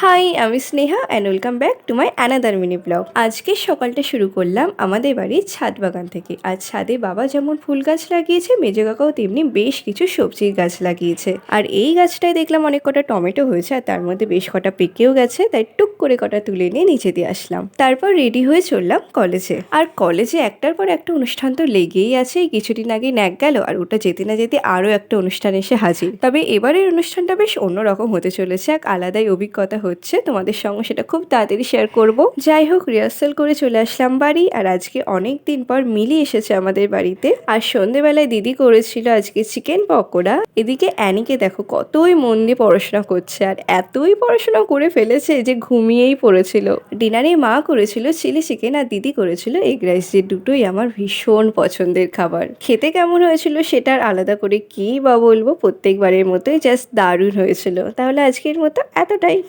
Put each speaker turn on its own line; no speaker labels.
High, আমি Sneha and welcome back to my another mini blog. আজকে সকালটা শুরু করলাম আমাদের বাড়ির ছাদ বাগান থেকে। আর ছাদে বাবা যেমন ফুল গাছ লাগিয়েছে, মেজো কাকাও তেমনি বেশ কিছু সবজির গাছ লাগিয়েছে। আর এই গাছটায় দেখলাম অনেক কটা টমেটো হয়েছে, আর তার মধ্যে বেশ কটা পেকেও গেছে, তাই টুক করে কটা তুলে নিয়ে নিচে দিয়ে আসলাম। তারপর রেডি হয়ে চললাম কলেজে। আর কলেজে একটার পর একটা অনুষ্ঠান তো লেগেই আছে। এই কিছুদিন আগে ন্যাক গেল, আর ওটা যেতে না যেতে আরও একটা অনুষ্ঠান এসে হাজির। তবে এবারের অনুষ্ঠানটা বেশ অন্যরকম হতে চলেছে, এক আলাদাই অভিজ্ঞতা হচ্ছে। তোমাদের সঙ্গে সেটা খুব তাড়াতাড়ি শেয়ার করব। যাই হোক, রিহার্সাল করে চলে আসলাম বাড়ি। আর আজকে অনেক দিন পর মিলি এসেছে আমাদের বাড়িতে। আর সন্ধেবেলায় দিদি করেছিল আজকে চিকেন পকোড়া। এদিকে অ্যানিকে দেখো কতই মন দিয়ে পড়াশোনা করছে, আর এতই পড়াশোনা করে ফেলেছে যে ঘুমিয়েই পড়েছিল। ডিনারে মা করেছিল চিলি চিকেন, আর দিদি করেছিল এগ রাইস, যে দুটোই আমার ভীষণ পছন্দের খাবার। খেতে কেমন হয়েছিল সেটার আলাদা করে কী বা বলবো, প্রত্যেকবারের মতোই জাস্ট দারুণ হয়েছিল। তাহলে আজকের মতো এতটাই।